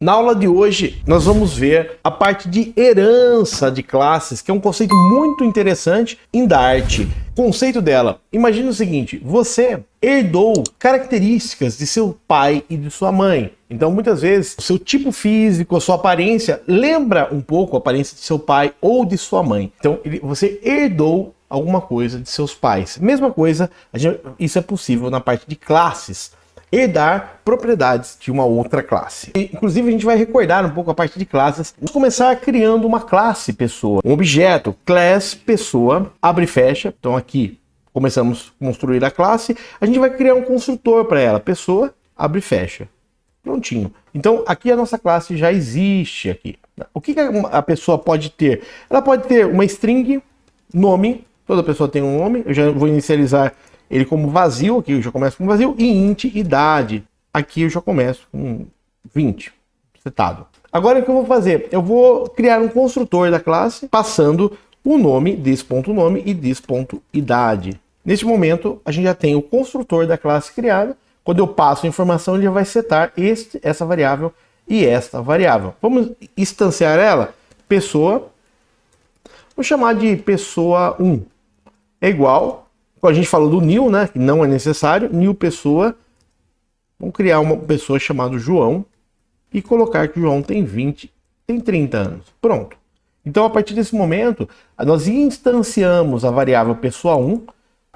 Na aula de hoje, nós vamos ver a parte de herança de classes, que é um conceito muito interessante em Dart. O conceito dela, imagina o seguinte, você herdou características de seu pai e de sua mãe. Então, muitas vezes, o seu tipo físico, a sua aparência, lembra um pouco a aparência de seu pai ou de sua mãe. Então, você herdou alguma coisa de seus pais. Mesma coisa, isso é possível na parte de classes. Herdar propriedades de uma outra classe. Inclusive, a gente vai recordar um pouco a parte de classes. Vamos começar criando uma classe pessoa. Um objeto, class pessoa, abre e fecha. Então aqui, começamos a construir a classe. A gente vai criar um construtor para ela. Pessoa, abre e fecha. Prontinho. Então aqui a nossa classe já existe aqui. O que a pessoa pode ter? Ela pode ter uma string, nome. Toda pessoa tem um nome. Eu já vou inicializar ele como vazio, aqui eu já começo com vazio, e int, idade. Aqui eu já começo com 20, setado. Agora o que eu vou fazer? Eu vou criar um construtor da classe, passando o nome, this.nome e this.idade. Neste momento, a gente já tem o construtor da classe criado. Quando eu passo a informação, ele já vai setar essa variável e esta variável. Vamos instanciar ela? Pessoa, vou chamar de pessoa 1, é igual. A gente falou do new, né? Que não é necessário. New pessoa. Vamos criar uma pessoa chamada João e colocar que o João tem 30 anos. Pronto. Então, a partir desse momento, nós instanciamos a variável pessoa 1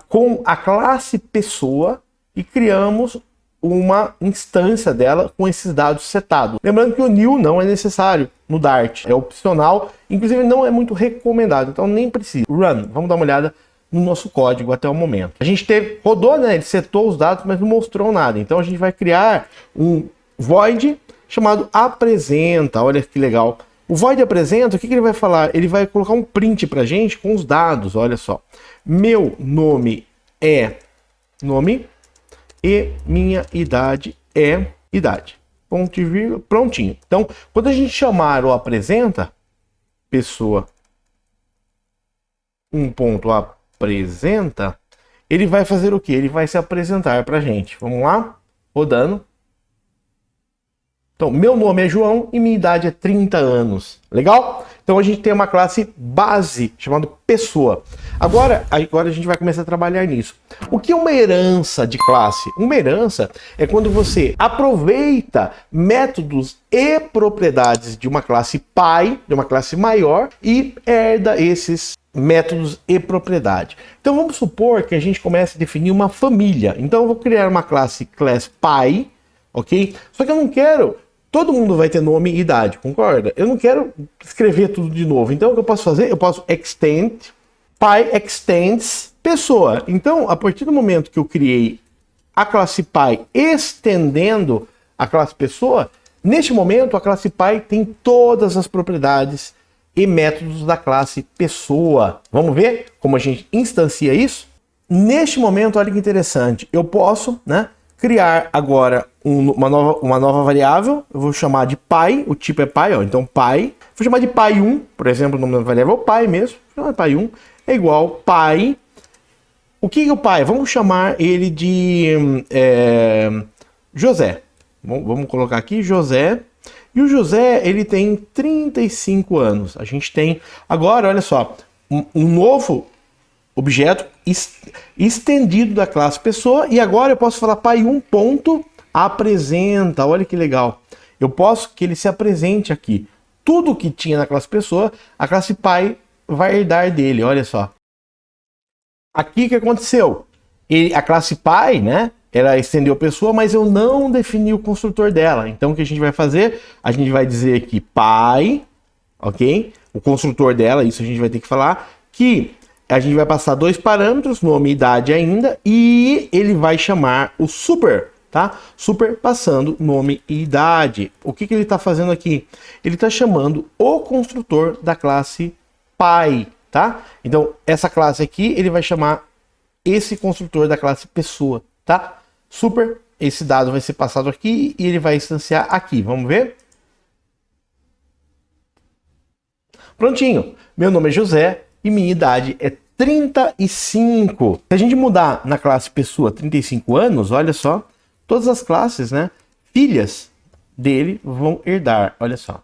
com a classe pessoa e criamos uma instância dela com esses dados setados. Lembrando que o new não é necessário no Dart. É opcional. Inclusive, não é muito recomendado. Então, nem precisa. Run. Vamos dar uma olhada no nosso código até o momento. A gente rodou, né? Ele setou os dados, mas não mostrou nada. Então a gente vai criar um void chamado apresenta. Olha que legal. O void apresenta, o que ele vai falar? Ele vai colocar um print pra gente com os dados. Olha só. Meu nome é nome e minha idade é idade. Ponto e vírgula, prontinho. Então, quando a gente chamar o apresenta, pessoa apresenta, ele vai fazer o que? Ele vai se apresentar para a gente. Vamos lá? Rodando. Então, meu nome é João e minha idade é 30 anos. Legal? Então, a gente tem uma classe base chamada pessoa. Agora a gente vai começar a trabalhar nisso. O que é uma herança de classe? Uma herança é quando você aproveita métodos e propriedades de uma classe pai, de uma classe maior, e herda esses métodos e propriedade. Então vamos supor que a gente comece a definir uma família. Então eu vou criar uma classe pai, ok? Só que eu não quero, todo mundo vai ter nome e idade, concorda? Eu não quero escrever tudo de novo. Então o que eu posso fazer? Eu posso extend, pai extends pessoa. Então a partir do momento que eu criei a classe pai estendendo a classe pessoa, neste momento a classe pai tem todas as propriedades e métodos da classe pessoa. Vamos ver como a gente instancia isso? Neste momento, olha que interessante. Eu posso, né, criar agora uma nova variável. Eu vou chamar de pai. O tipo é pai, ó. Então pai. Vou chamar de pai1, por exemplo, o nome da variável é o pai mesmo. Vou chamar de pai1 é igual pai. O que é o pai? Vamos chamar ele de José. Vamos colocar aqui José. E o José, ele tem 35 anos. A gente tem agora, olha só, um novo objeto estendido da classe pessoa. E agora eu posso falar pai1 ponto apresenta. Olha que legal. Eu posso que ele se apresente aqui. Tudo que tinha na classe pessoa, a classe pai vai herdar dele. Olha só. Aqui o que aconteceu? A classe pai, né? Ela estendeu a pessoa, mas eu não defini o construtor dela. Então, o que a gente vai fazer? A gente vai dizer aqui pai, ok? O construtor dela, isso a gente vai ter que falar, que a gente vai passar dois parâmetros, nome e idade ainda, e ele vai chamar o super, tá? Super passando nome e idade. O que ele está fazendo aqui? Ele está chamando o construtor da classe pai, tá? Então, essa classe aqui, ele vai chamar esse construtor da classe pessoa, tá? Super, esse dado vai ser passado aqui e ele vai instanciar aqui. Vamos ver? Prontinho. Meu nome é José e minha idade é 35. Se a gente mudar na classe pessoa 35 anos, olha só, todas as classes, né, filhas dele vão herdar. Olha só.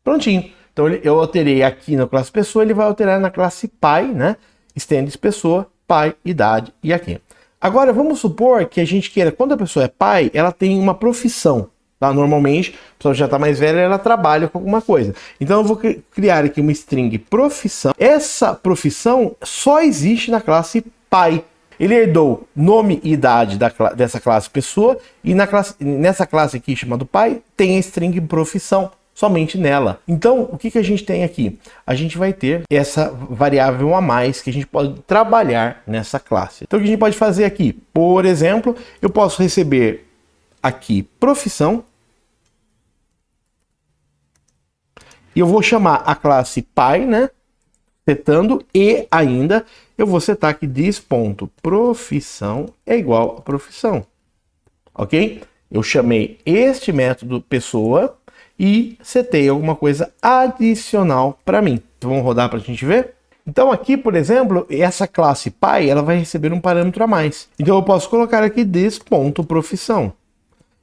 Prontinho. Então eu alterei aqui na classe pessoa, ele vai alterar na classe pai, né? Extende pessoa, pai, idade e aqui. Agora vamos supor que a gente queira, quando a pessoa é pai, ela tem uma profissão. Tá? Normalmente, a pessoa já está mais velha, ela trabalha com alguma coisa. Então eu vou criar aqui uma string profissão. Essa profissão só existe na classe pai. Ele herdou nome e idade dessa classe pessoa e nessa classe aqui chamada pai tem a string profissão. Somente nela. Então, o que a gente tem aqui? A gente vai ter essa variável a mais que a gente pode trabalhar nessa classe. Então, o que a gente pode fazer aqui? Por exemplo, eu posso receber aqui profissão e eu vou chamar a classe pai, né? Setando e ainda eu vou setar aqui this.profissão é igual a profissão. Ok? Eu chamei este método pessoa e setei alguma coisa adicional para mim. Então, vamos rodar para a gente ver? Então aqui, por exemplo, essa classe pai, ela vai receber um parâmetro a mais. Então eu posso colocar aqui this.profissão.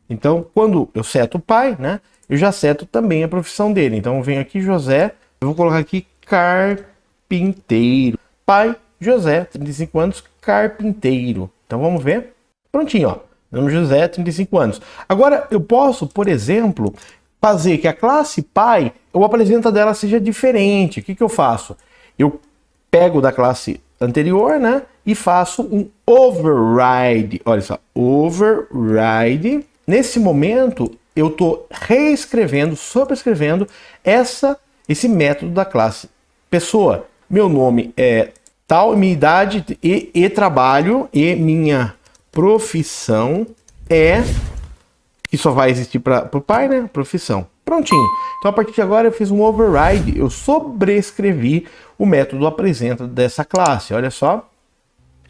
Então, quando eu seto o pai, né, eu já seto também a profissão dele. Então eu venho aqui José, eu vou colocar aqui carpinteiro. Pai, José, 35 anos, carpinteiro. Então vamos ver? Prontinho, ó. Meu nome é José, 35 anos. Agora eu posso, por exemplo, fazer que a classe pai, o apresenta dela seja diferente. O que eu faço? Eu pego da classe anterior, né? E faço um override. Olha só, override. Nesse momento, eu estou reescrevendo, sobrescrevendo esse método da classe pessoa. Meu nome é tal, minha idade e trabalho e minha profissão é... que só vai existir para o pai, né? Profissão. Prontinho. Então, a partir de agora, eu fiz um override. Eu sobrescrevi o método apresenta dessa classe. Olha só.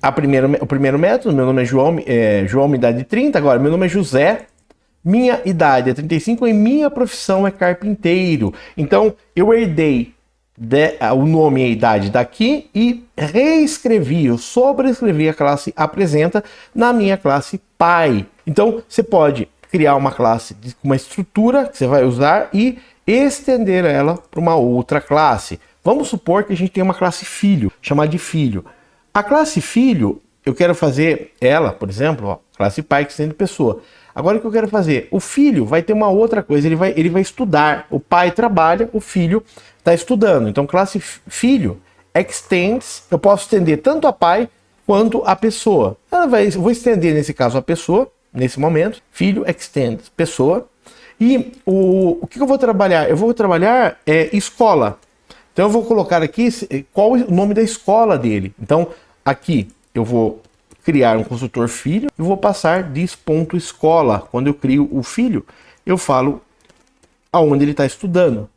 O primeiro método, meu nome é João, minha idade é 30. Agora, meu nome é José, minha idade é 35 e minha profissão é carpinteiro. Então, eu herdei o nome e a idade daqui e reescrevi, eu sobrescrevi a classe apresenta na minha classe pai. Então, você pode criar uma classe com uma estrutura que você vai usar e estender ela para uma outra classe. Vamos supor que a gente tem uma classe filho, chamada de filho. A classe filho, eu quero fazer ela, por exemplo, ó, classe pai que estende pessoa. Agora o que eu quero fazer? O filho vai ter uma outra coisa, ele vai estudar. O pai trabalha, o filho está estudando. Então classe filho extends, eu posso estender tanto a pai quanto a pessoa. Eu vou estender nesse caso a pessoa, nesse momento, filho extends pessoa. E o que eu vou trabalhar? Eu vou trabalhar escola. Então eu vou colocar aqui qual é o nome da escola dele. Então aqui eu vou criar um construtor filho e vou passar this.escola. Quando eu crio o filho, eu falo aonde ele está estudando,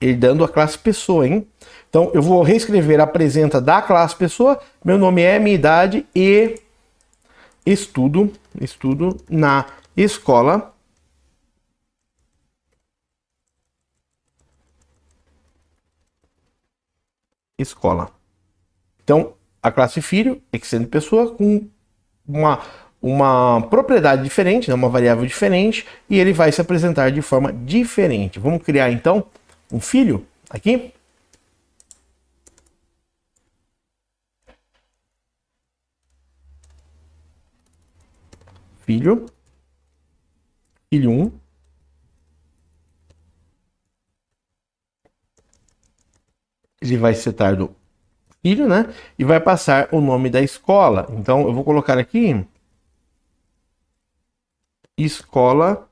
herdando a classe pessoa, hein? Então eu vou reescrever a apresenta da classe pessoa, meu nome é, minha idade e estudo na escola. Então, a classe filho, extende pessoa com uma propriedade diferente, né, uma variável diferente, e ele vai se apresentar de forma diferente. Vamos criar, então, um filho aqui. Filho 1. Ele vai setar do filho, né? E vai passar o nome da escola. Então, eu vou colocar aqui escola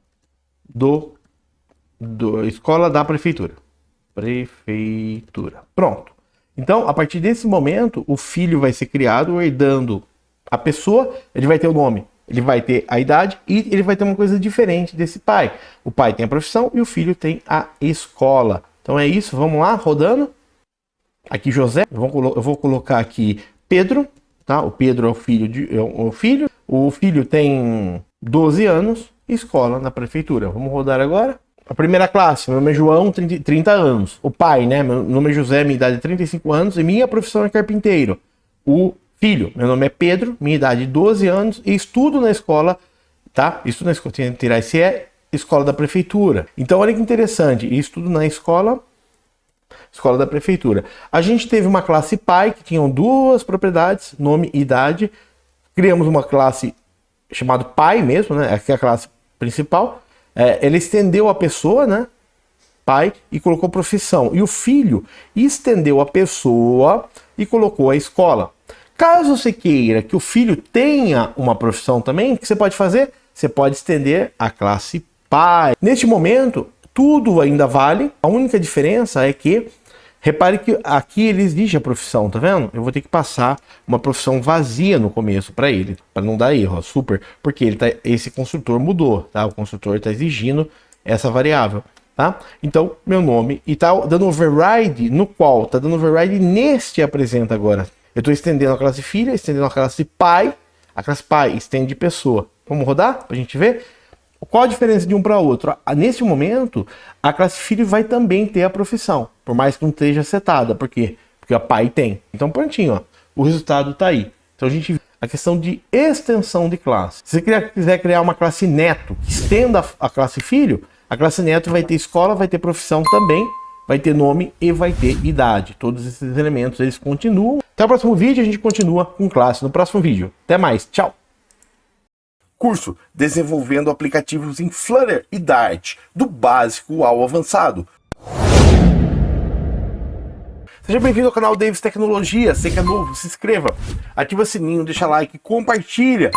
escola da prefeitura. Pronto. Então, a partir desse momento, o filho vai ser criado herdando a pessoa, ele vai ter o nome, ele vai ter a idade e ele vai ter uma coisa diferente desse pai. O pai tem a profissão e o filho tem a escola. Então é isso, vamos lá, rodando. Aqui José, eu vou colocar aqui Pedro, tá? O Pedro é o filho. O filho tem 12 anos, escola na prefeitura. Vamos rodar agora. A primeira classe, meu nome é João, 30 anos. O pai, né? Meu nome é José, minha idade é 35 anos e minha profissão é carpinteiro. O filho, meu nome é Pedro, minha idade é 12 anos e estudo na escola tá? Isso na escola, tirar esse é escola da prefeitura. Então olha que interessante, isso tudo na escola da prefeitura. A gente teve uma classe pai que tinham duas propriedades, nome e idade. Criamos uma classe chamada pai mesmo, né? Aqui é a classe principal. Ele estendeu a pessoa, né? Pai, e colocou profissão. E o filho estendeu a pessoa e colocou a escola. Caso você queira que o filho tenha uma profissão também, o que você pode fazer? Você pode estender a classe pai. Neste momento, tudo ainda vale. A única diferença é que, repare que aqui ele exige a profissão, tá vendo? Eu vou ter que passar uma profissão vazia no começo para ele, para não dar erro, ó, super, porque esse construtor mudou, tá? O construtor está exigindo essa variável, tá? Então, meu nome, e tá dando override no qual? Tá dando override neste apresenta agora. Eu estou estendendo a classe filha, estendendo a classe pai estende pessoa. Vamos rodar para a gente ver? Qual a diferença de um para outro? Nesse momento, a classe filho vai também ter a profissão, por mais que não esteja setada. Por quê? Porque a pai tem. Então, prontinho, ó, o resultado está aí. Então, a gente vê a questão de extensão de classe. Se você quiser criar uma classe neto que estenda a classe filho, a classe neto vai ter escola, vai ter profissão também, vai ter nome e vai ter idade. Todos esses elementos, eles continuam. Até o próximo vídeo, a gente continua com classe no próximo vídeo. Até mais, tchau! Curso Desenvolvendo Aplicativos em Flutter e Dart, do básico ao avançado. Seja bem-vindo ao canal Davis Tecnologia. Você que é novo, se inscreva, ativa o sininho, deixa like, compartilha